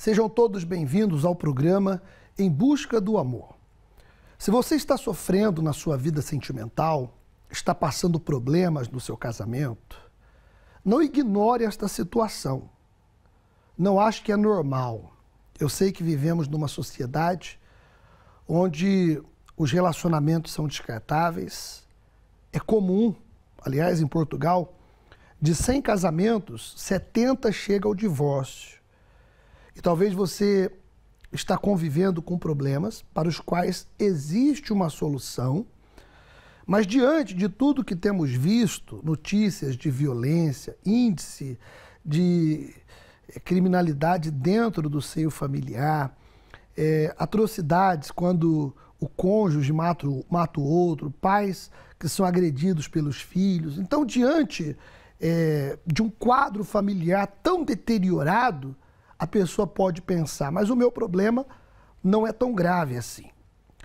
Sejam todos bem-vindos ao programa Em Busca do Amor. Se você está sofrendo na sua vida sentimental, está passando problemas no seu casamento, não ignore esta situação. Não ache que é normal. Eu sei que vivemos numa sociedade onde os relacionamentos são descartáveis. É comum, aliás, em Portugal, de 100 casamentos, 70 chegam ao divórcio. E talvez você está convivendo com problemas para os quais existe uma solução, mas diante de tudo que temos visto, notícias de violência, índice de criminalidade dentro do seio familiar, atrocidades quando o cônjuge mata o outro, pais que são agredidos pelos filhos. Então, diante de um quadro familiar tão deteriorado, a pessoa pode pensar, mas o meu problema não é tão grave assim.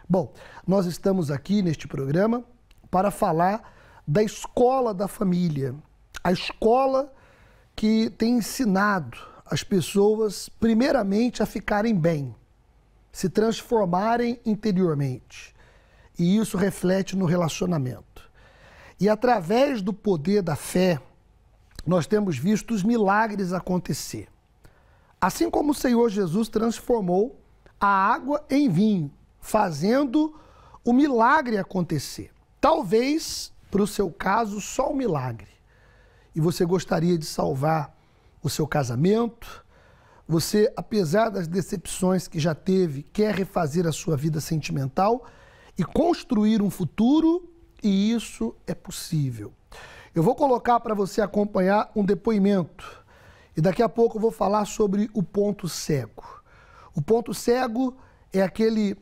Bom, nós estamos aqui neste programa para falar da escola da família, a escola que tem ensinado as pessoas, primeiramente, a ficarem bem, se transformarem interiormente. E isso reflete no relacionamento. E através do poder da fé, nós temos visto os milagres acontecer. Assim como o Senhor Jesus transformou a água em vinho, fazendo o milagre acontecer. Talvez, para o seu caso, só um milagre. E você gostaria de salvar o seu casamento. Você, apesar das decepções que já teve, quer refazer a sua vida sentimental e construir um futuro, e isso é possível. Eu vou colocar para você acompanhar um depoimento. E daqui a pouco eu vou falar sobre o ponto cego. O ponto cego é aquele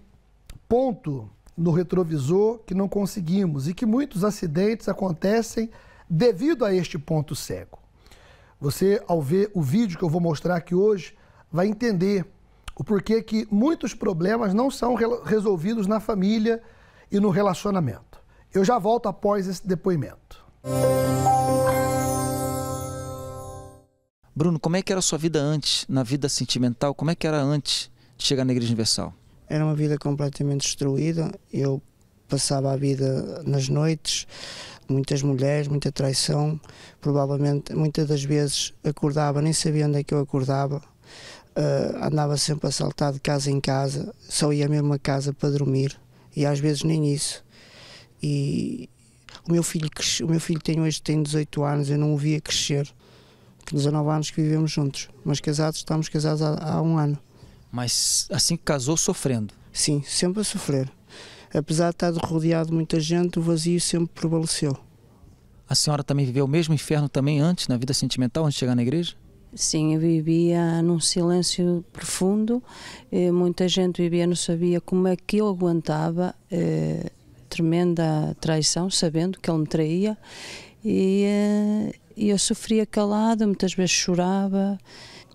ponto no retrovisor que não conseguimos e que muitos acidentes acontecem devido a este ponto cego. Você, ao ver o vídeo que eu vou mostrar aqui hoje, vai entender o porquê que muitos problemas não são resolvidos na família e no relacionamento. Eu já volto após esse depoimento. Bruno, como é que era a sua vida antes, na vida sentimental? Como é que era antes de chegar na Igreja Universal? Era uma vida completamente destruída. Eu passava a vida nas noites, muitas mulheres, muita traição. Provavelmente, muitas das vezes, acordava, nem sabia onde é que eu acordava. Andava sempre a saltar de casa em casa, só ia mesmo a casa para dormir. E às vezes nem isso. E o meu filho tem 18 anos, eu não o via crescer. 19 anos que vivemos juntos, mas estamos casados há um ano. Mas assim que casou, sofrendo? Sim, sempre a sofrer. Apesar de estar rodeado de muita gente, o vazio sempre prevaleceu. A senhora também viveu o mesmo inferno também antes, na vida sentimental, antes de chegar na igreja? Sim, eu vivia num silêncio profundo, muita gente vivia, não sabia como é que eu aguentava tremenda traição, sabendo que ele me traía, e eu sofria calada, muitas vezes chorava.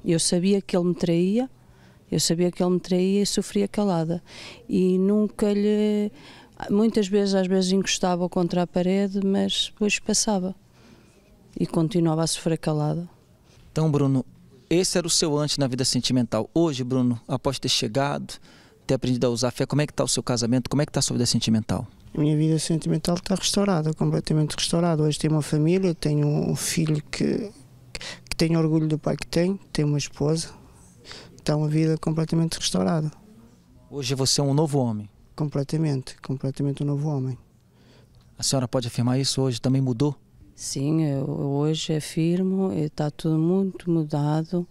Eu sabia que ele me traía, e sofria calada. E nunca lhe... Muitas vezes, às vezes encostava contra a parede, mas depois passava. E continuava a sofrer calada. Então, Bruno, esse era o seu antes na vida sentimental. Hoje, Bruno, após ter chegado, ter aprendido a usar a fé, como é que está o seu casamento? Como é que está a sua vida sentimental? A minha vida sentimental está restaurada, completamente restaurada. Hoje tenho uma família, tenho um filho que tem orgulho do pai que tem uma esposa. Está uma vida completamente restaurada. Hoje você é um novo homem? Completamente um novo homem. A senhora pode afirmar isso hoje? Também mudou? Sim, eu hoje afirmo, está tudo muito mudado,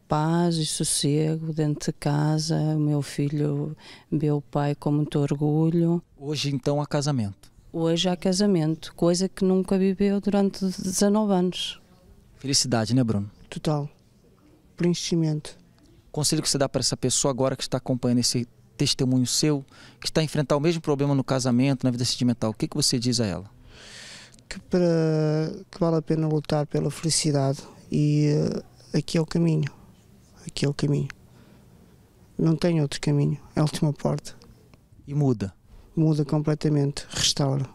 paz e sossego dentro de casa, o meu filho vê o pai com muito orgulho. Hoje então há casamento? Hoje há casamento, coisa que nunca viveu durante 19 anos. Felicidade, né, Bruno? Total, preenchimento. Conselho que você dá para essa pessoa agora que está acompanhando esse testemunho seu, que está a enfrentar o mesmo problema no casamento, na vida sentimental, o que você diz a ela? Que vale a pena lutar pela felicidade e aqui é o caminho, não tem outro caminho, é a última porta. E muda? Muda completamente, restaura.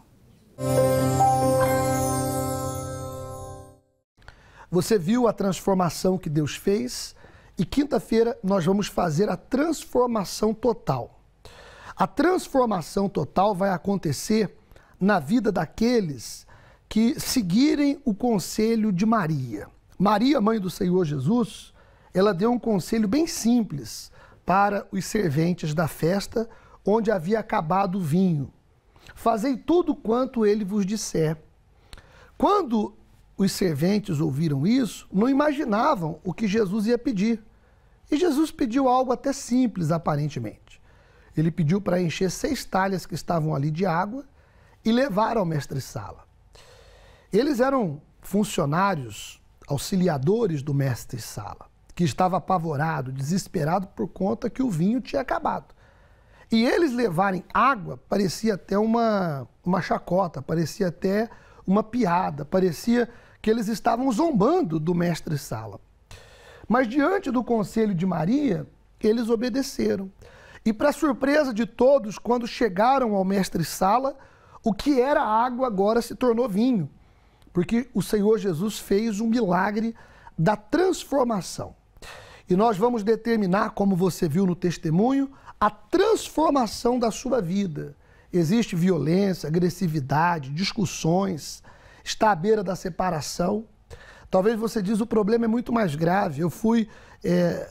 Você viu a transformação que Deus fez e quinta-feira nós vamos fazer a transformação total. A transformação total vai acontecer na vida daqueles que seguirem o conselho de Maria. Maria, mãe do Senhor Jesus, ela deu um conselho bem simples para os serventes da festa, onde havia acabado o vinho. Fazei tudo quanto ele vos disser. Quando os serventes ouviram isso, não imaginavam o que Jesus ia pedir. E Jesus pediu algo até simples, aparentemente. Ele pediu para encher 6 talhas que estavam ali de água e levar ao mestre-sala. Eles eram funcionários, auxiliadores do mestre-sala, que estava apavorado, desesperado por conta que o vinho tinha acabado. E eles levarem água parecia até uma chacota, parecia até uma piada, parecia que eles estavam zombando do mestre-sala. Mas diante do conselho de Maria, eles obedeceram. E para surpresa de todos, quando chegaram ao mestre-sala, o que era água agora se tornou vinho, porque o Senhor Jesus fez um milagre da transformação. E nós vamos determinar, como você viu no testemunho, a transformação da sua vida. Existe violência, agressividade, discussões, está à beira da separação. Talvez você diz, o problema é muito mais grave, eu fui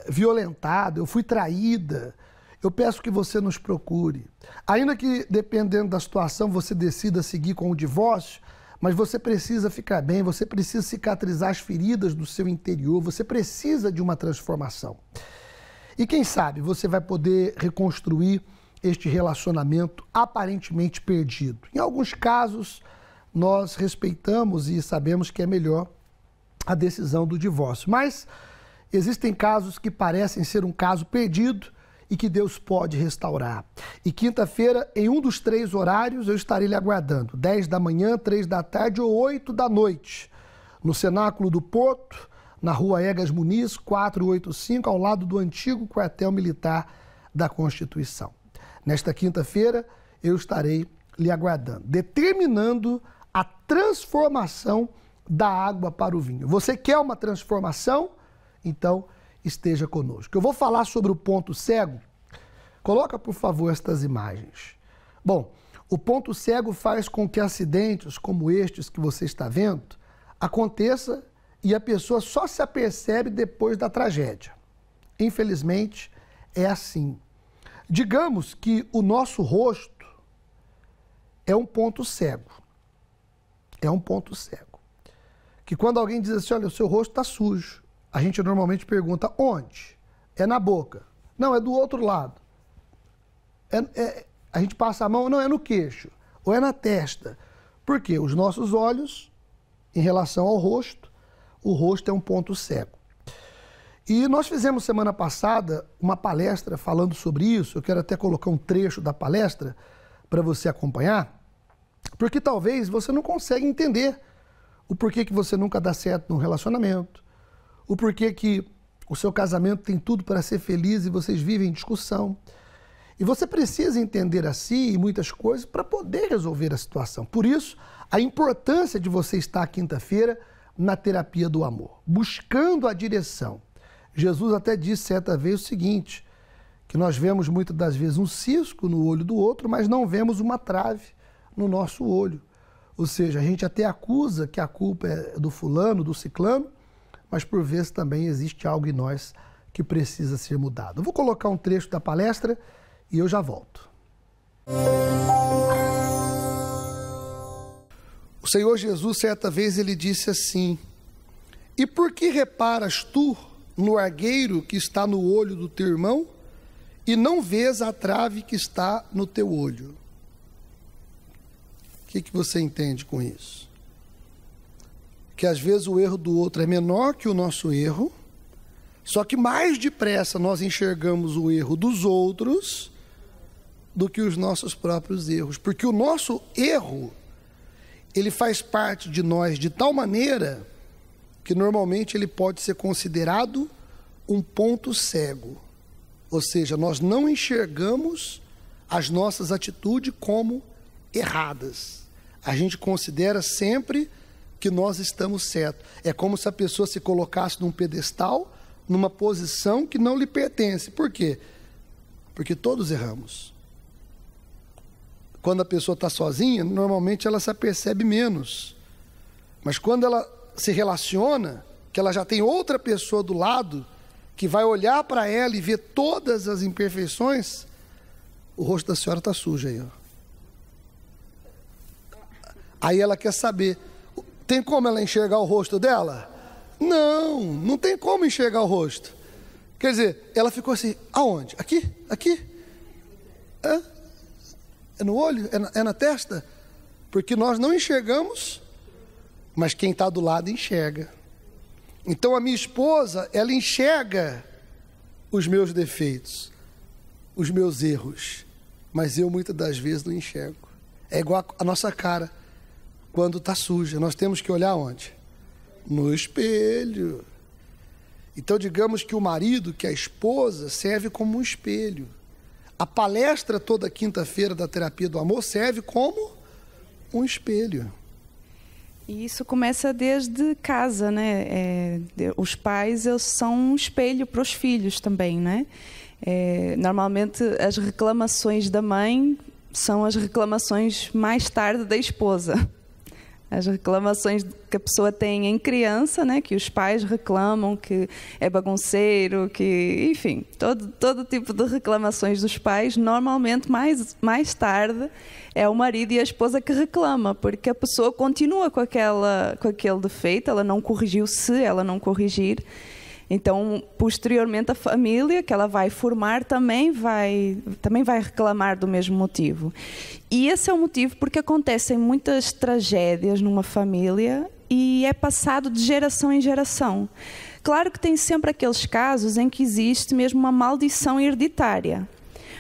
violentada, eu fui traída. Eu peço que você nos procure. Ainda que, dependendo da situação, você decida seguir com o divórcio, mas você precisa ficar bem, você precisa cicatrizar as feridas do seu interior, você precisa de uma transformação. E quem sabe você vai poder reconstruir este relacionamento aparentemente perdido. Em alguns casos, nós respeitamos e sabemos que é melhor a decisão do divórcio. Mas existem casos que parecem ser um caso perdido e que Deus pode restaurar. E quinta-feira, em um dos 3 horários, eu estarei lhe aguardando. 10 da manhã, 3 da tarde ou 8 da noite. No Cenáculo do Porto, na rua Egas Muniz, 485, ao lado do antigo quartel militar da Constituição. Nesta quinta-feira, eu estarei lhe aguardando, determinando a transformação da água para o vinho. Você quer uma transformação? Então, esteja conosco. Eu vou falar sobre o ponto cego. Coloca, por favor, estas imagens. Bom, o ponto cego faz com que acidentes como estes que você está vendo aconteça e a pessoa só se apercebe depois da tragédia. Infelizmente, é assim. Digamos que o nosso rosto é um ponto cego. É um ponto cego. Que quando alguém diz assim, olha, o seu rosto está sujo, a gente normalmente pergunta, onde? É na boca. Não, é do outro lado. A gente passa a mão, não, é no queixo. Ou é na testa. Por quê? Os nossos olhos, em relação ao rosto, o rosto é um ponto cego. E nós fizemos semana passada uma palestra falando sobre isso. Eu quero até colocar um trecho da palestra para você acompanhar, porque talvez você não consiga entender o porquê que você nunca dá certo num relacionamento, o porquê que o seu casamento tem tudo para ser feliz e vocês vivem em discussão. E você precisa entender a si e muitas coisas para poder resolver a situação. Por isso, a importância de você estar quinta-feira na terapia do amor, buscando a direção. Jesus até disse certa vez o seguinte, que nós vemos muitas das vezes um cisco no olho do outro, mas não vemos uma trave no nosso olho. Ou seja, a gente até acusa que a culpa é do fulano, do ciclano, mas por vezes também existe algo em nós que precisa ser mudado. Eu vou colocar um trecho da palestra e eu já volto. O Senhor Jesus, certa vez, ele disse assim, e por que reparas tu no argueiro que está no olho do teu irmão e não vês a trave que está no teu olho? O que você entende com isso? Que às vezes o erro do outro é menor que o nosso erro, só que mais depressa nós enxergamos o erro dos outros do que os nossos próprios erros. Porque o nosso erro, ele faz parte de nós de tal maneira que normalmente ele pode ser considerado um ponto cego. Ou seja, nós não enxergamos as nossas atitudes como erradas. A gente considera sempre que nós estamos certos. É como se a pessoa se colocasse num pedestal numa posição que não lhe pertence. Por quê? Porque todos erramos. Quando a pessoa está sozinha, normalmente ela se apercebe menos. Mas quando ela se relaciona, que ela já tem outra pessoa do lado, que vai olhar para ela e ver todas as imperfeições, o rosto da senhora está sujo aí, ó. Aí ela quer saber, tem como ela enxergar o rosto dela? Não, não tem como enxergar o rosto. Quer dizer, ela ficou assim, aonde? Aqui? Aqui? É no olho? É na testa? Porque nós não enxergamos, mas quem está do lado enxerga. Então a minha esposa, ela enxerga os meus defeitos, os meus erros, mas eu muitas das vezes não enxergo. É igual a nossa cara, quando está suja. Nós temos que olhar onde? No espelho. Então digamos que o marido, que a esposa, serve como um espelho. A palestra toda quinta-feira da Terapia do Amor serve como um espelho. E isso começa desde casa, né? Os pais, eles são um espelho para os filhos também, né? Normalmente as reclamações da mãe são as reclamações mais tarde da esposa. As reclamações que a pessoa tem em criança, né? Que os pais reclamam que é bagunceiro, que, enfim, todo tipo de reclamações dos pais, normalmente mais tarde é o marido e a esposa que reclama, porque a pessoa continua com aquele defeito, ela não corrigiu se ela não corrigir. Então, posteriormente, a família que ela vai formar também vai reclamar do mesmo motivo. E esse é o motivo porque acontecem muitas tragédias numa família e é passado de geração em geração. Claro que tem sempre aqueles casos em que existe mesmo uma maldição hereditária.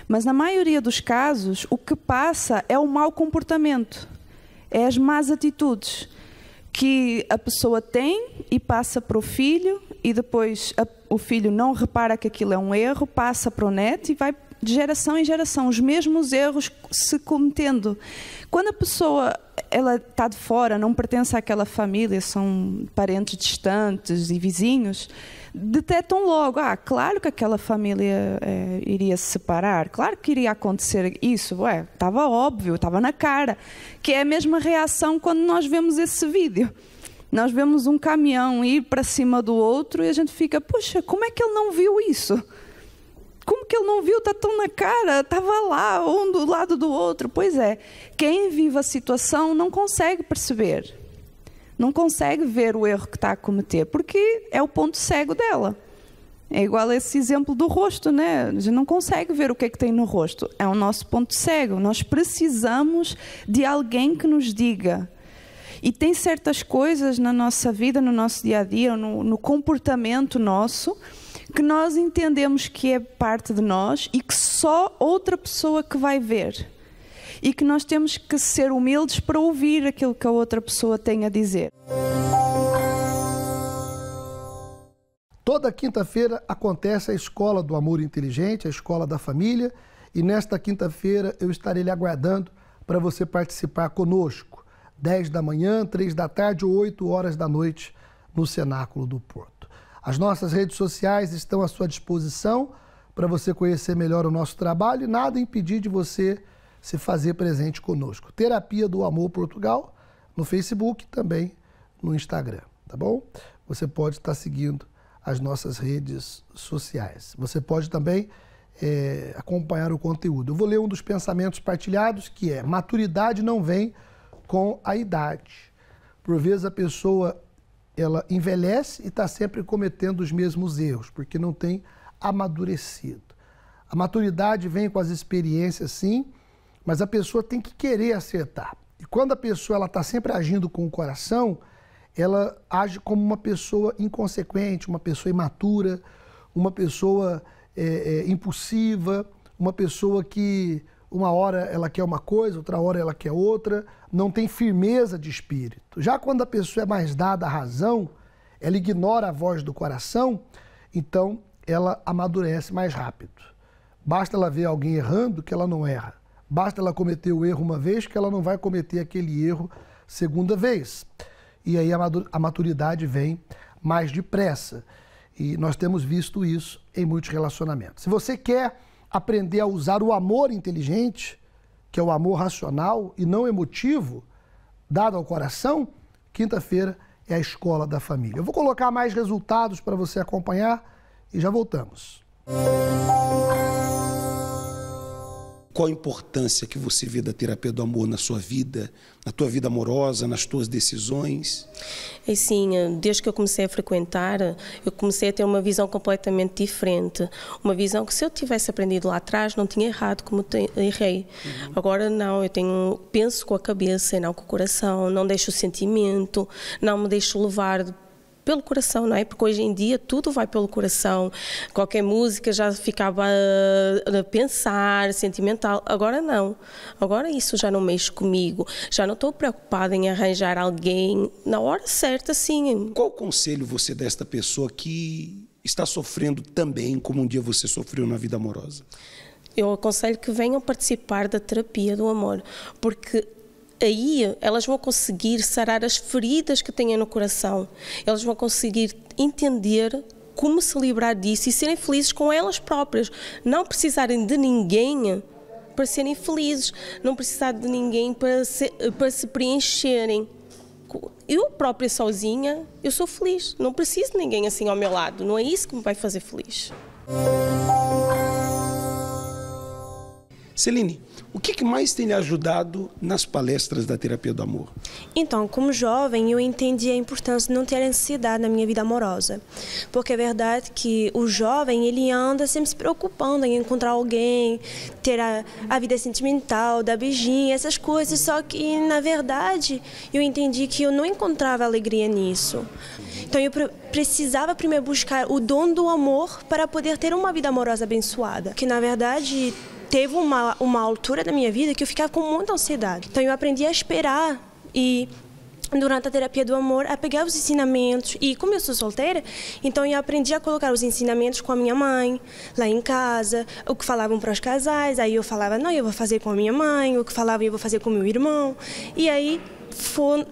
Mas na maioria dos casos, o que passa é o mau comportamento, é as más atitudes que a pessoa tem e passa para o filho, e depois o filho não repara que aquilo é um erro, passa para o neto e vai de geração em geração, os mesmos erros se cometendo. Quando a pessoa ela está de fora, não pertence àquela família, são parentes distantes e vizinhos, detectam logo, claro que aquela família iria se separar, claro que iria acontecer isso, estava óbvio, estava na cara, que é a mesma reação quando nós vemos esse vídeo. Nós vemos um caminhão ir para cima do outro e a gente fica, poxa, como é que ele não viu isso? Como que ele não viu? Está tão na cara, estava lá, um do lado do outro. Pois é, quem vive a situação não consegue perceber, não consegue ver o erro que está a cometer, porque é o ponto cego dela. É igual a esse exemplo do rosto, né? A gente não consegue ver o que é que tem no rosto, é o nosso ponto cego. Nós precisamos de alguém que nos diga. E tem certas coisas na nossa vida, no nosso dia-a-dia, no comportamento nosso, que nós entendemos que é parte de nós e que só outra pessoa que vai ver. E que nós temos que ser humildes para ouvir aquilo que a outra pessoa tem a dizer. Toda quinta-feira acontece a Escola do Amor Inteligente, a Escola da Família, e nesta quinta-feira eu estarei lhe aguardando para você participar conosco. 10 da manhã, 3 da tarde ou 8 horas da noite no Cenáculo do Porto. As nossas redes sociais estão à sua disposição para você conhecer melhor o nosso trabalho e nada impedir de você se fazer presente conosco. Terapia do Amor Portugal no Facebook, também no Instagram, tá bom? Você pode estar seguindo as nossas redes sociais. Você pode também acompanhar o conteúdo. Eu vou ler um dos pensamentos partilhados, que é: maturidade não vem com a idade. Por vezes a pessoa ela envelhece e está sempre cometendo os mesmos erros, porque não tem amadurecido. A maturidade vem com as experiências, sim, mas a pessoa tem que querer acertar. E quando a pessoa está sempre agindo com o coração, ela age como uma pessoa inconsequente, uma pessoa imatura, uma pessoa impulsiva, uma pessoa que uma hora ela quer uma coisa, outra hora ela quer outra, não tem firmeza de espírito. Já quando a pessoa é mais dada à razão, ela ignora a voz do coração, então ela amadurece mais rápido. Basta ela ver alguém errando que ela não erra. Basta ela cometer o erro uma vez que ela não vai cometer aquele erro segunda vez. E aí a maturidade vem mais depressa. E nós temos visto isso em muitos relacionamentos. Se você quer aprender a usar o amor inteligente, que é o amor racional e não emotivo, dado ao coração, quinta-feira é a Escola da Família. Eu vou colocar mais resultados para você acompanhar e já voltamos. Qual a importância que você vê da terapia do amor na sua vida, na tua vida amorosa, nas tuas decisões? Assim, desde que eu comecei a frequentar, eu comecei a ter uma visão completamente diferente. Uma visão que se eu tivesse aprendido lá atrás, não tinha errado como errei. Agora não, penso com a cabeça e não com o coração, não deixo o sentimento, não me deixo levar pelo coração, não é? Porque hoje em dia tudo vai pelo coração. Qualquer música já ficava a pensar, sentimental. Agora não. Agora isso já não mexe comigo. Já não estou preocupada em arranjar alguém na hora certa, sim. Qual conselho você dá a esta pessoa que está sofrendo também como um dia você sofreu na vida amorosa? Eu aconselho que venham participar da terapia do amor, porque aí elas vão conseguir sarar as feridas que têm no coração. Elas vão conseguir entender como se livrar disso e serem felizes com elas próprias. Não precisarem de ninguém para serem felizes. Não precisar de ninguém para se preencherem. Eu própria sozinha, eu sou feliz. Não preciso de ninguém assim ao meu lado. Não é isso que me vai fazer feliz. Celine, o que mais tem lhe ajudado nas palestras da terapia do amor? Então, como jovem, eu entendi a importância de não ter ansiedade na minha vida amorosa. Porque é verdade que o jovem, ele anda sempre se preocupando em encontrar alguém, ter a vida sentimental, dar beijinho, essas coisas. Só que, na verdade, eu entendi que eu não encontrava alegria nisso. Então, eu precisava primeiro buscar o dom do amor para poder ter uma vida amorosa abençoada. Que, na verdade, teve uma altura da minha vida que eu ficava com muita ansiedade. Então eu aprendi a esperar e durante a terapia do amor a pegar os ensinamentos. E como eu sou solteira, então eu aprendi a colocar os ensinamentos com a minha mãe, lá em casa, o que falavam para os casais, aí eu falava, não, eu vou fazer com a minha mãe, o que falavam eu vou fazer com o meu irmão. E aí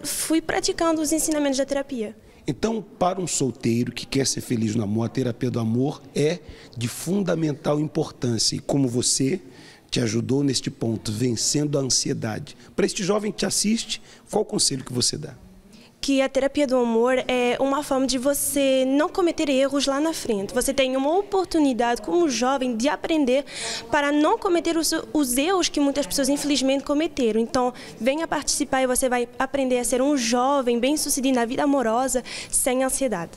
fui praticando os ensinamentos da terapia. Então, para um solteiro que quer ser feliz no amor, a terapia do amor é de fundamental importância. E como você te ajudou neste ponto, vencendo a ansiedade. Para este jovem que te assiste, qual o conselho que você dá? Que a terapia do amor é uma forma de você não cometer erros lá na frente. Você tem uma oportunidade como jovem de aprender para não cometer os erros que muitas pessoas infelizmente cometeram. Então, venha participar e você vai aprender a ser um jovem bem-sucedido na vida amorosa sem ansiedade.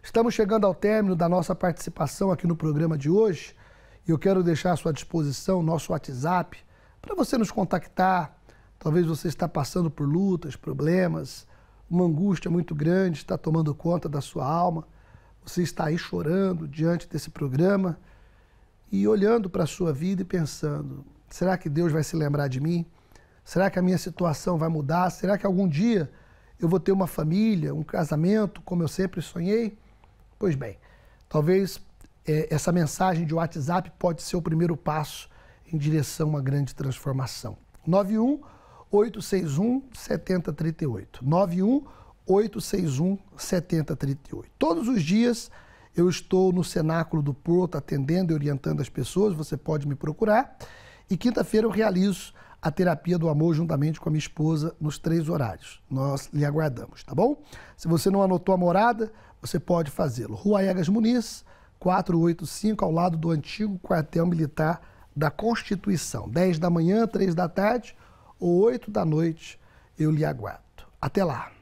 Estamos chegando ao término da nossa participação aqui no programa de hoje e eu quero deixar à sua disposição o nosso WhatsApp para você nos contactar. Talvez você está passando por lutas, problemas, uma angústia muito grande está tomando conta da sua alma. Você está aí chorando diante desse programa e olhando para a sua vida e pensando, será que Deus vai se lembrar de mim? Será que a minha situação vai mudar? Será que algum dia eu vou ter uma família, um casamento, como eu sempre sonhei? Pois bem, talvez essa mensagem de WhatsApp pode ser o primeiro passo em direção a uma grande transformação. 91-861-7038. 91-861-7038. Todos os dias eu estou no Cenáculo do Porto atendendo e orientando as pessoas, você pode me procurar. E quinta-feira eu realizo a terapia do amor juntamente com a minha esposa nos 3 horários. Nós lhe aguardamos, tá bom? Se você não anotou a morada, você pode fazê-lo. Rua Egas Muniz, 485, ao lado do antigo quartel militar da Constituição. 10 da manhã, 3 da tarde ou 8 da noite, eu lhe aguardo. Até lá!